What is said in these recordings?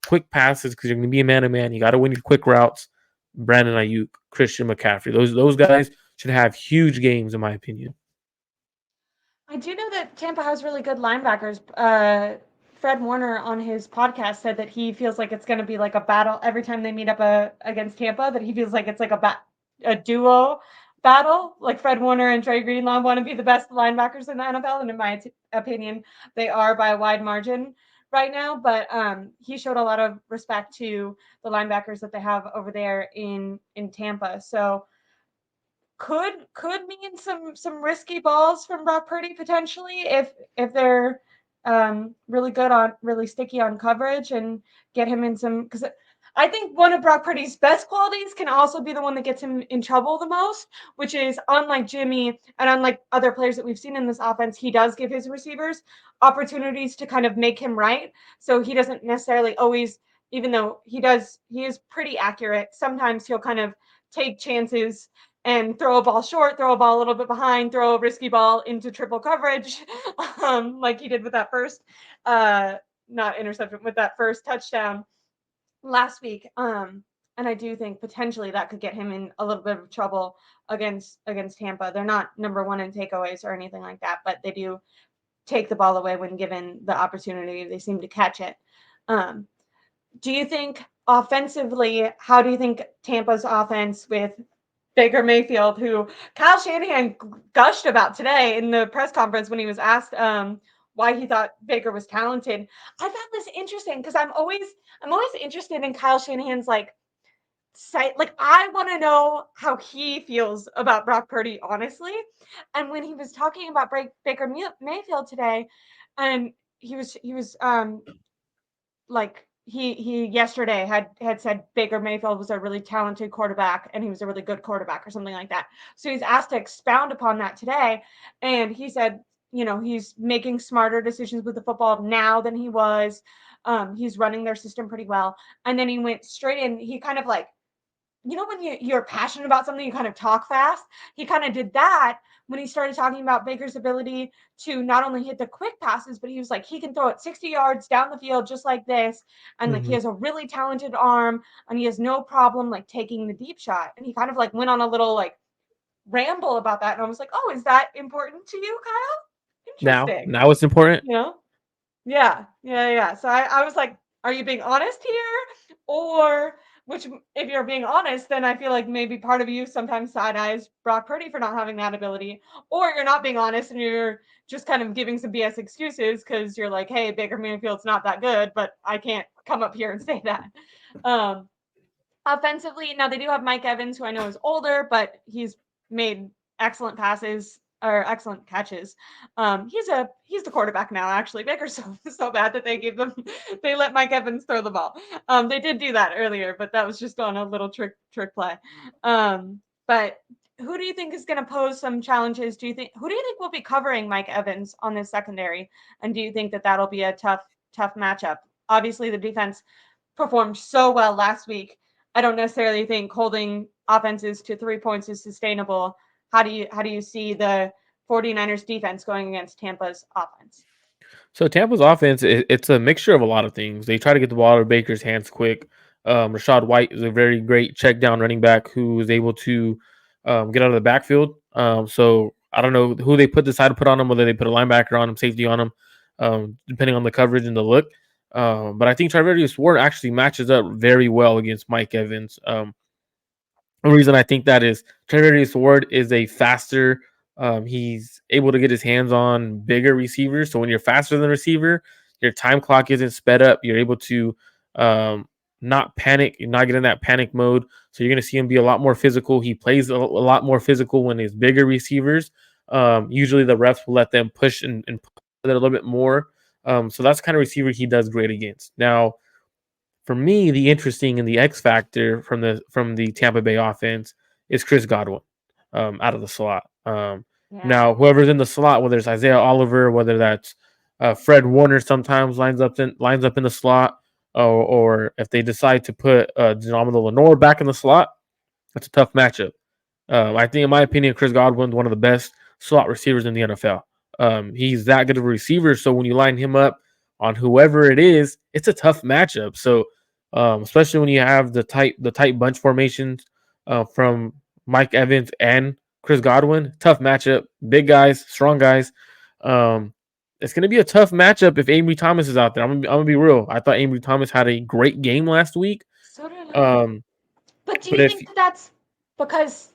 quick passes because you're going to be a man-to-man. You got to win your quick routes. Brandon Ayuk, Christian McCaffrey. Those guys should have huge games, in my opinion. I do know that Tampa has really good linebackers. Fred Warner on his podcast said that he feels like it's going to be like a battle every time they meet up against Tampa. That he feels like it's like a duo battle. Like Fred Warner and Trey Greenlaw want to be the best linebackers in the NFL, and in my opinion, they are by a wide margin right now. But he showed a lot of respect to the linebackers that they have over there in Tampa. So could mean some risky balls from Brock Purdy potentially if they're really sticky on coverage and get him in some, because I think one of Brock Purdy's best qualities can also be the one that gets him in trouble the most, which is unlike Jimmy and unlike other players that we've seen in this offense, he does give his receivers opportunities to kind of make him right. So he doesn't necessarily always, even though he is pretty accurate, sometimes he'll kind of take chances and throw a ball short, throw a ball a little bit behind, throw a risky ball into triple coverage, like he did with that first, not interception, with that first touchdown last week. And I do think potentially that could get him in a little bit of trouble against Tampa. They're not number one in takeaways or anything like that, but they do take the ball away when given the opportunity. They seem to catch it. Do you think offensively, how do you think Tampa's offense with Baker Mayfield, who Kyle Shanahan gushed about today in the press conference when he was asked why he thought Baker was talented. I found this interesting because I'm always interested in Kyle Shanahan's site. Like I want to know how he feels about Brock Purdy, honestly. And when he was talking about Baker Mayfield today, and he was like he yesterday had said Baker Mayfield was a really talented quarterback and he was a really good quarterback or something like that. So he's asked to expound upon that today, and he said, he's making smarter decisions with the football now than he was. He's running their system pretty well. And then he went straight in. He kind of like, when you're passionate about something, you kind of talk fast. He kind of did that when he started talking about Baker's ability to not only hit the quick passes, but he was like, he can throw it 60 yards down the field just like this. And like, he has a really talented arm and he has no problem like taking the deep shot. And he kind of like went on a little like ramble about that. And I was like, oh, is that important to you, Kyle? Interesting. Now it's important. Yeah. So I was like, are you being honest here? Or, which, if you're being honest, then I feel like maybe part of you sometimes side eyes Brock Purdy for not having that ability. Or you're not being honest and you're just kind of giving some BS excuses because you're like, hey, Baker Mayfield's not that good, but I can't come up here and say that. Offensively, now they do have Mike Evans, who I know is older, but he's made excellent passes or excellent catches. He's the quarterback now. Actually, Baker's so bad that they let Mike Evans throw the ball. They did do that earlier, but that was just on a little trick play. But who do you think is going to pose some challenges? Who do you think will be covering Mike Evans on this secondary? And do you think that that'll be a tough matchup? Obviously, the defense performed so well last week. I don't necessarily think holding offenses to 3 points is sustainable. How do you see the 49ers defense going against Tampa's offense? So Tampa's offense, it's a mixture of a lot of things. They try to get the ball out of Baker's hands quick. Rashad White is a very great check down running back who is able to get out of the backfield. So I don't know who they decide to put on him, whether they put a linebacker on him, safety on him, depending on the coverage and the look. But I think Charvarius Ward actually matches up very well against Mike Evans. The reason I think that is Charvarius Ward is a faster. He's able to get his hands on bigger receivers. So when you're faster than the receiver, your time clock isn't sped up. You're able to not panic. You're not getting that panic mode. So you're going to see him be a lot more physical. He plays a lot more physical when he's bigger receivers. Usually the refs will let them push and push it a little bit more. So that's the kind of receiver he does great against. Now, for me, the interesting and the X factor from the Tampa Bay offense is Chris Godwin out of the slot. Yeah. Now, whoever's in the slot, whether it's Isaiah Oliver, whether that's Fred Warner, sometimes lines up in the slot, or if they decide to put Denominal Lenore back in the slot, that's a tough matchup. I think, in my opinion, Chris Godwin's one of the best slot receivers in the NFL. He's that good of a receiver, so when you line him up on whoever it is, it's a tough matchup. So especially when you have the tight bunch formations from Mike Evans and Chris Godwin, tough matchup. Big guys, strong guys. Um, it's going to be a tough matchup if Avery Thomas is out there. I'm gonna be real. I thought Avery Thomas had a great game last week. So did I. Um, But do but you if think that that's because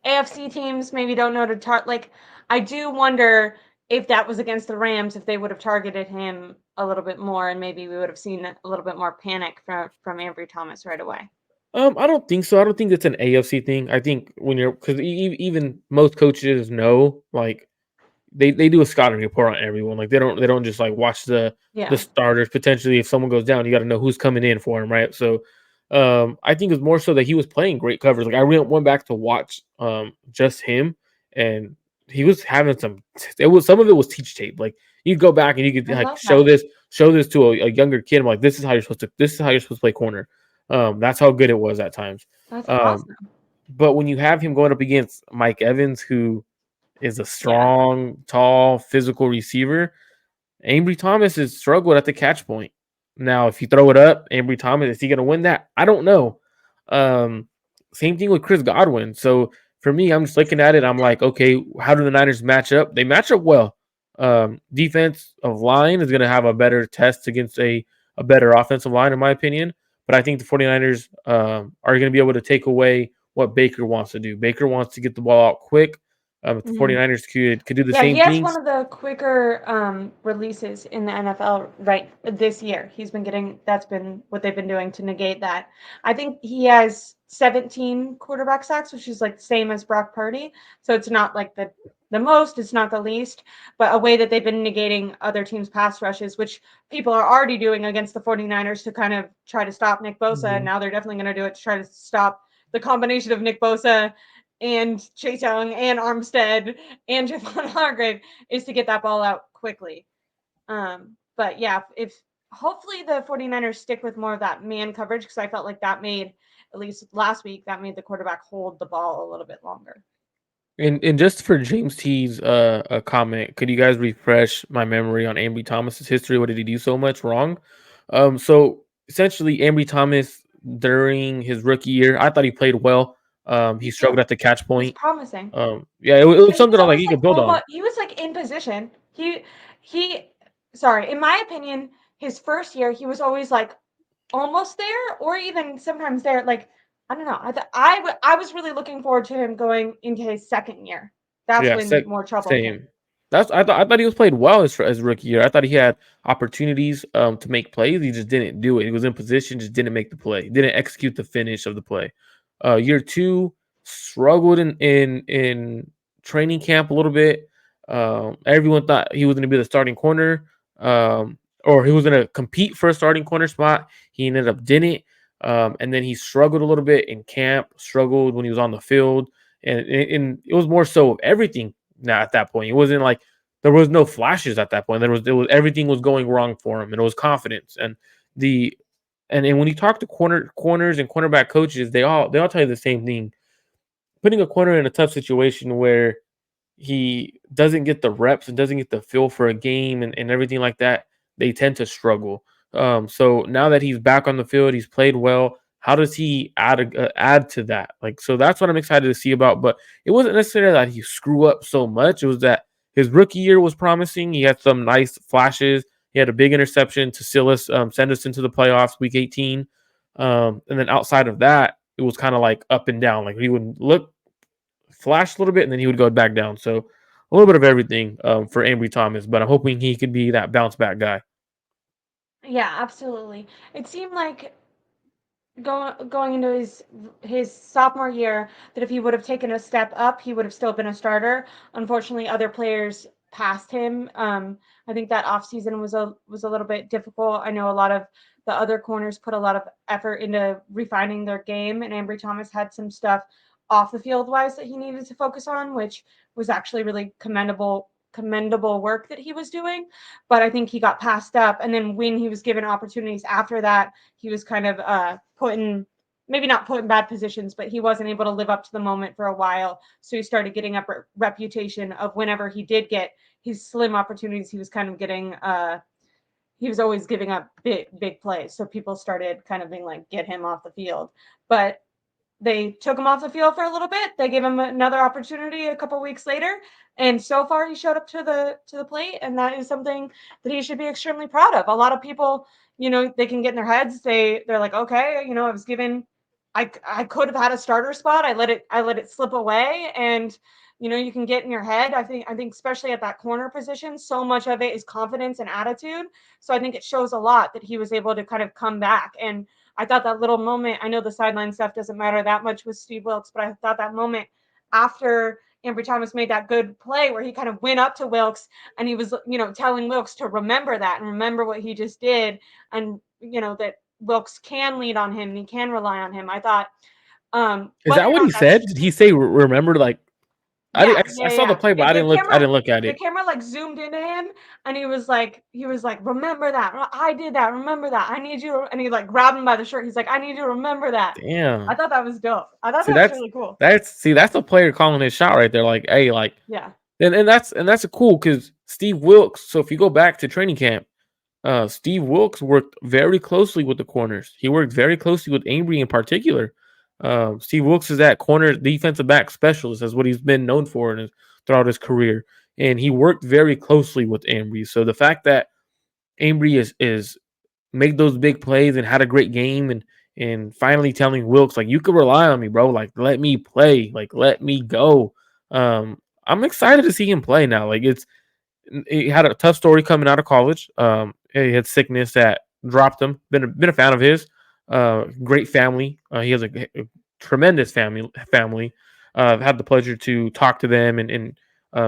AFC teams maybe don't know to like? I do wonder if that was against the Rams, if they would have targeted him a little bit more, and maybe we would have seen a little bit more panic from Ambry Thomas right away. I don't think so. I don't think it's an AFC thing. I think when you're because even most coaches know like they do a scouting report on everyone. Like they don't just like watch the Yeah. starters. Potentially, if someone goes down, you got to know who's coming in for him, right? So, I think it's more so that he was playing great coverage. Like I went back to watch just him, and he was having some. It was some of it was teach tape. Like you go back and you could I like love that. show this to a younger kid. I'm like, this is how you're supposed to play corner. That's how good it was at times. That's Um, awesome. but when you have him going up against Mike Evans, who is a Yeah. strong, tall, physical receiver, Ambry Thomas has struggled at the catch point. Now, if you throw it up, Ambry Thomas, is he going to win that? I don't know. Um, Same thing with Chris Godwin. So for me, I'm just looking at it. I'm like, okay, how do the Niners match up? They match up well. Defense of line is going to have a better test against a better offensive line, in my opinion. But I think the 49ers are going to be able to take away what Baker wants to do. Baker wants to get the ball out quick. If the Mhm. 49ers could do the Yeah, he same has one things. of the quicker releases in the NFL right this year. He's been getting that's been what they've been doing to negate that. I think he has 17 quarterback sacks, which is like the same as Brock Purdy. So it's not like the most, it's not the least, but a way that they've been negating other teams' pass rushes, which people are already doing against the 49ers to kind of try to stop Nick Bosa. And Mhm. now they're definitely going to do it to try to stop the combination of Nick Bosa and Chase Young and Armstead and Javon Hargrave is to get that ball out quickly. But yeah, if hopefully the 49ers stick with more of that man coverage because I felt like that made, at least last week, that made the quarterback hold the ball a little bit longer. And just for James T's a comment, could you guys refresh my memory on Ambry Thomas's history? What did he do so much wrong? So essentially, Ambry Thomas during his rookie year, I thought he played well. He Me too. struggled at the catch It was point. promising. Yeah, it was But he something was I like always he like could build on. almost he was like in position. He sorry, in my opinion, his first year he was always like almost there or even sometimes there. Like I don't know. I was really looking forward to him going into his second year. That's Yeah, when more trouble came. same. I thought he was played well as rookie year. I thought he had opportunities to make plays. He just didn't do it. He was in position, just didn't make the play. Didn't execute the finish of the play. Year two struggled in training camp a little bit. Everyone thought he was going to be the starting corner, or he was going to compete for a starting corner spot. He ended up didn't, and then he struggled a little bit in camp. Struggled when he was on the field and it was more so everything now at that point. It wasn't like there was no flashes at that point. There was everything was going wrong for him, and it was confidence the and when you talk to corners and cornerback coaches, they all tell you the same thing. Putting a corner in a tough situation where he doesn't get the reps and doesn't get the feel for a game and everything like that, they tend to struggle. So now that he's back on the field, he's played well. How does he add to that? Like, so that's what I'm excited to see about. But it wasn't necessarily that he screw up so much. It was that his rookie year was promising. He had some nice flashes. He had a big interception to seal us, send us into the playoffs, week 18. And then outside of that, it was kind of like up and down. Like he would look flash a little bit, and then he would go back down. So a little bit of everything for Ambry Thomas, but I'm hoping he could be that bounce back guy. Yeah, absolutely. It seemed like going into his sophomore year that if he would have taken a step up, he would have still been a starter. Unfortunately, other players passed him. I think that offseason was a little bit difficult. I know a lot of the other corners put a lot of effort into refining their game, and Ambry Thomas had some stuff off the field wise that he needed to focus on, which was actually really commendable work that he was doing. But I think he got passed up, and then when he was given opportunities after that, he was kind of put in maybe not put in bad positions, but he wasn't able to live up to the moment for a while. So he started getting a reputation of whenever he did get his slim opportunities, he was kind of getting he was always giving up big plays. So people started kind of being like, get him off the field. But they took him off the field for a little bit. They gave him another opportunity a couple weeks later, and so far he showed up to the plate, and that is something that he should be extremely proud of. A lot of people, they can get in their heads. They're like, okay, I was given, I could have had a starter spot. I let it slip away, and you can get in your head. I think especially at that corner position, so much of it is confidence and attitude. So I think it shows a lot that he was able to kind of come back. And I thought that little moment, I know the sideline stuff doesn't matter that much with Steve Wilks, but I thought that moment after Ambry Thomas made that good play where he kind of went up to Wilks and he was, telling Wilks to remember that and remember what he just did. And, that Wilks can lead on him and he can rely on him. I thought, Is that whether or what not he that's said? Did he say remember? Like yeah, I yeah, saw the yeah. play, but The, I the didn't look. I camera, didn't look at the it. camera like zoomed into him, and he was like, remember that. I did that. Remember that. I need you. And he like grabbed him by the shirt. He's like, I need you to remember that. I Damn. thought that was dope. I thought See, that was really cool. that's a player calling his shot right there. Like, hey, like, Yeah. and that's a cool because Steve Wilks. So if you go back to training camp, Steve Wilks worked very closely with the corners. He worked very closely with Ambry in particular. Steve Wilks is that corner defensive back specialist. That's what he's been known for throughout his career, and he worked very closely with Ambry. So the fact that Ambry is made those big plays and had a great game and finally telling Wilks like you can rely on me, bro. Like let me play, like let me go. I'm excited to see him play now. Like he had a tough story coming out of college. He had sickness that dropped him. Been a fan of his. Great family. He has a tremendous family. I've had the pleasure to talk to them and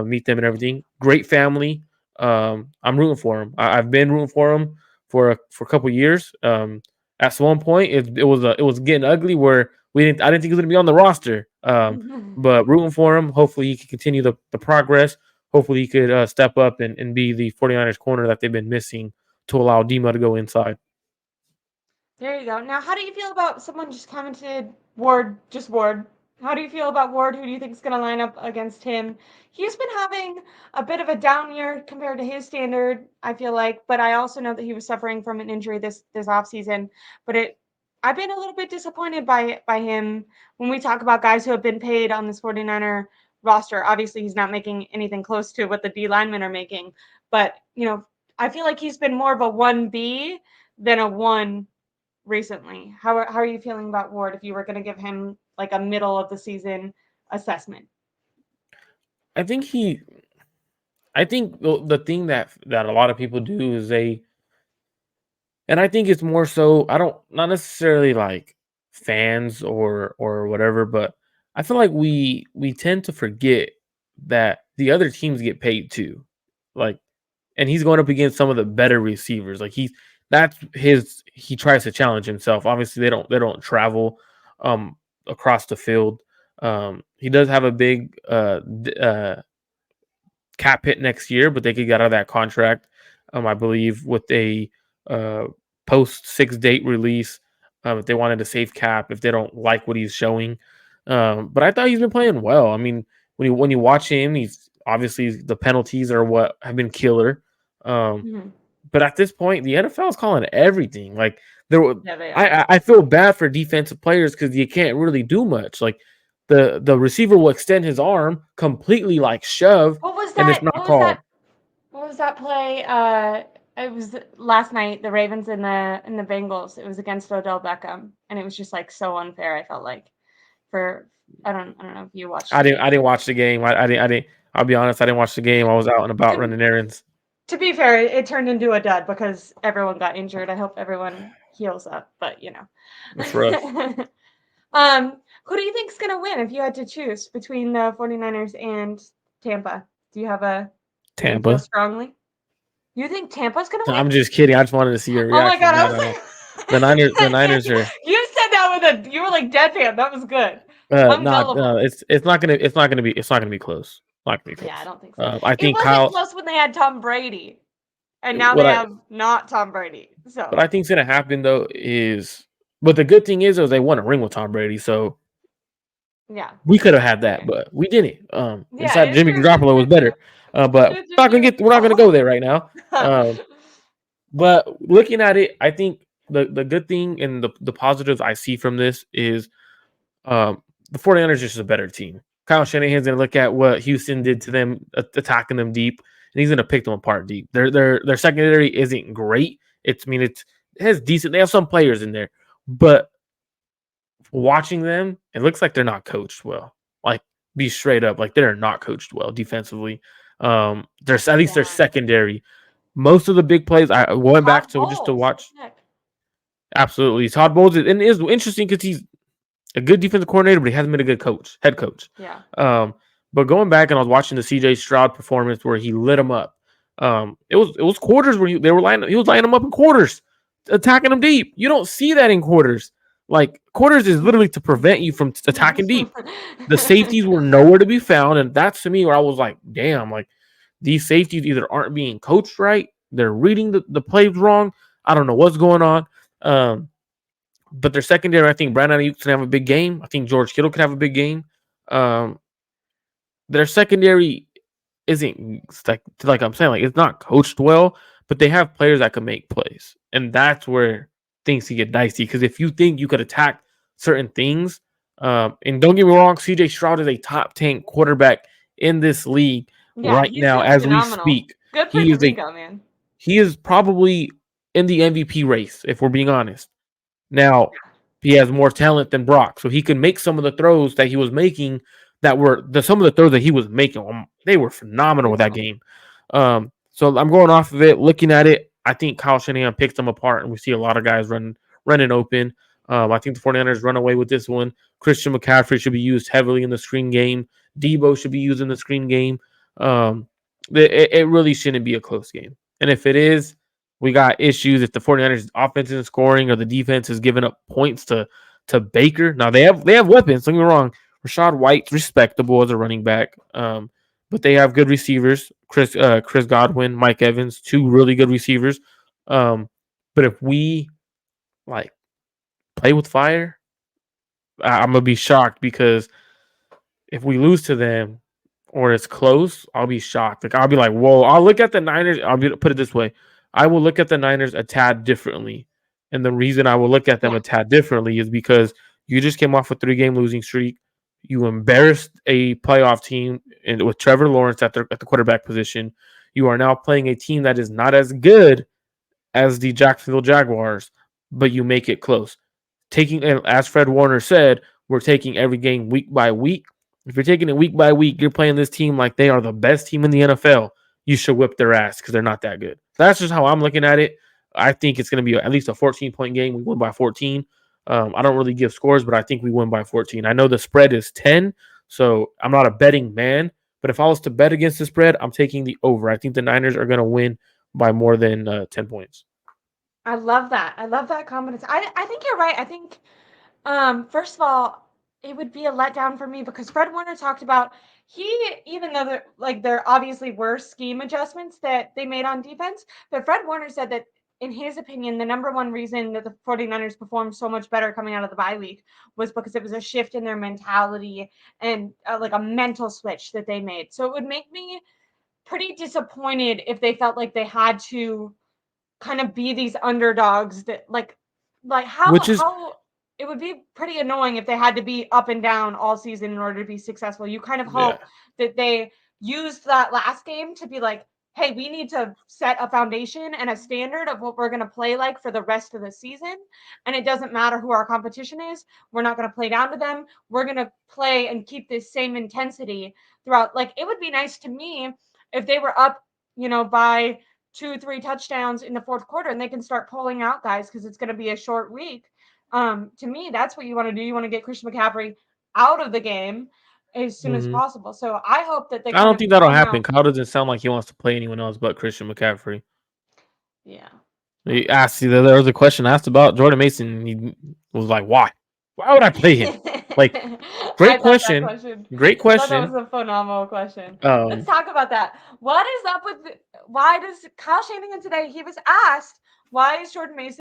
meet them and everything. Great family. I'm rooting for him. I've been rooting for him for a couple years. At one point, it was getting ugly where I didn't think he was going to be on the roster. But rooting for him. Hopefully, he can continue the progress. Hopefully, he could step up and be the 49ers corner that they've been missing to allow Dima to go inside. There you go. Now, how do you feel about someone just commented Ward, just Ward? How do you feel about Ward? Who do you think is going to line up against him? He's been having a bit of a down year compared to his standard, I feel like, but I also know that he was suffering from an injury this offseason. But I've been a little bit disappointed by him when we talk about guys who have been paid on this 49er roster. Obviously, he's not making anything close to what the D linemen are making, but I feel like he's been more of a 1B than a 1 recently. How are you feeling about Ward if you were going to give him like a middle of the season assessment? I think the thing that a lot of people do is and I think it's more so I don't not necessarily like fans or whatever, but I feel like we tend to forget that the other teams get paid too. Like and he's going up against some of the better receivers. Like he tries to challenge himself. Obviously they don't travel across the field. He does have a big cap hit next year, but they could get out of that contract, I believe, with a post 6 date release if they wanted to save cap if they don't like what he's showing. But I thought he's been playing well. I mean, when you watch him, he's obviously the penalties are what have been killer. Mm-hmm. But at this point, the NFL is calling everything. Like Yeah, they are. I feel bad for defensive players because you can't really do much. Like the receiver will extend his arm completely, like shove, What was and it's that? not called. What was that play? It was last night. The Ravens and the Bengals. It was against Odell Beckham, and it was just like so unfair. I felt like for I don't know if you watched I the didn't. game. I didn't watch the game. I didn't. I'll be honest. I didn't watch the game. I was out and about To running errands. to be fair, it turned into a dud because everyone got injured. I hope everyone heals up, but It's rough. Who do you think's gonna win if you had to choose between the 49ers and Tampa? Do you feel Tampa. strongly? You think Tampa's gonna win? I'm just kidding. I just wanted to see your Oh my reaction. god, I No, was no, no. The Niners. The like Niners are. you said that with you were like deadpan. That was good. I'm Not. gullible. It's not gonna be close. Not gonna be Yeah, I close. don't think so. I It think wasn't Kyle. close when they had Tom Brady, and now What they I have not Tom Brady. what So I think's gonna happen though is, but the good thing is they won a ring with Tom Brady, so yeah, we could have had it's that, true. but we didn't. We Yeah, decided it's Jimmy true. It's Garoppolo was true. It's true. better. But It's true. we're not gonna go there right now. Oh. But looking at it, I think the good thing and the positives I see from this is um, the 49ers are just a better team. Kyle Shanahan's going to look at what Houston did to them, attacking them deep, and he's going to pick them apart deep. Their secondary isn't great. It has decent. They have some players in there, but watching them, it looks like they're not coached well. Like, be straight up, like they're not coached well defensively. There's at least their Yeah. secondary. Most of the big plays, I went back Todd to just to Bowles, what watch. the heck? Absolutely, Todd Bowles is interesting because he's a good defensive coordinator, but he hasn't been a good head coach. Yeah. Um, but going back and I was watching the CJ Stroud performance where he lit him up. It was quarters where he was lining them up in quarters, attacking them deep. You don't see that in quarters. Like quarters is literally to prevent you from attacking deep. The safeties were nowhere to be found, and that's to me where I was like, damn, like these safeties either aren't being coached right, they're reading the plays wrong. I don't know what's going on. But their secondary, I think Brandon Ayuk can have a big game. I think George Kittle can have a big game. Um, their secondary isn't like I'm saying, like it's not coached well, but they have players that can make plays, and that's where things can get dicey. Because if you think you could attack certain things, and don't get me wrong, CJ Stroud is a top 10 quarterback in this league Yeah, right he's now doing as we phenomenal. speak. Good for He is a D'Amico, man. he is probably in the MVP race if we're being honest. Now, he has more talent than Brock, so he can make some of the throws that he was making some of the throws that he was making. They were phenomenal with that Phenomenal. game. So I'm going off of it, looking at it. I think Kyle Shanahan picks them apart, and we see a lot of guys running open. I think the 49ers run away with this one. Christian McCaffrey should be used heavily in the screen game. Debo should be used in the screen game. Um, it really shouldn't be a close game. And if it is, we got issues if the 49ers offense isn't scoring or the defense is giving up points to Baker. Now they have weapons, don't get me wrong. Rashad White's respectable as a running back. But they have good receivers. Chris Godwin, Mike Evans, two really good receivers. But if we like play with fire, I'm gonna be shocked because if we lose to them or it's close, I'll be shocked. Like I'll be like, whoa. I'll look at the Niners. Put it this way: I will look at the Niners a tad differently, and the reason I will look at them Yeah. a tad differently is because you just came off a 3-game losing streak. You embarrassed a playoff team and with Trevor Lawrence at the quarterback position. You are now playing a team that is not as good as the Jacksonville Jaguars, but you make it close. As Fred Warner said, we're taking every game week by week. If you're taking it week by week, you're playing this team like they are the best team in the NFL. You should whip their ass because they're not that good. That's just how I'm looking at it. I think it's going to be at least a 14-point game. We win by 14. I don't really give scores, but I think we win by 14. I know the spread is 10, so I'm not a betting man. But if I was to bet against the spread, I'm taking the over. I think the Niners are going to win by more than 10 points. I love that. I love that confidence. I think you're right. I think first of all, it would be a letdown for me because Fred Warner talked about even though there obviously were scheme adjustments that they made on defense, but Fred Warner said that in his opinion, the number one reason that the 49ers performed so much better coming out of the bye week was because it was a shift in their mentality and like a mental switch that they made. So it would make me pretty disappointed if they felt like they had to kind of be these underdogs that like Which is, how it would be pretty annoying if they had to be up and down all season in order to be successful. You kind of yeah. hope that they used that last game to be like, hey, we need to set a foundation and a standard of what we're going to play like for the rest of the season. And it doesn't matter who our competition is. We're not going to play down to them. We're going to play and keep this same intensity throughout. Like, it would be nice to me if they were up, by 2-3 touchdowns in the fourth quarter and they can start pulling out guys because it's going to be a short week. To me, that's what you want to do. You want to get Christian McCaffrey out of the game as soon as Mhm. possible. So I hope that they I kind don't of think that'll come happen. out. Kyle doesn't sound like he wants to play anyone else but Christian McCaffrey. Yeah. He asked there was a question asked about Jordan Mason. He was like, "Why? Why would I play him?" Like, I great thought that question. question. Great I thought that was question. a phenomenal question. Let's Um, talk about that. What is up with why does Kyle Shanahan today? He was asked why is Jordan Mason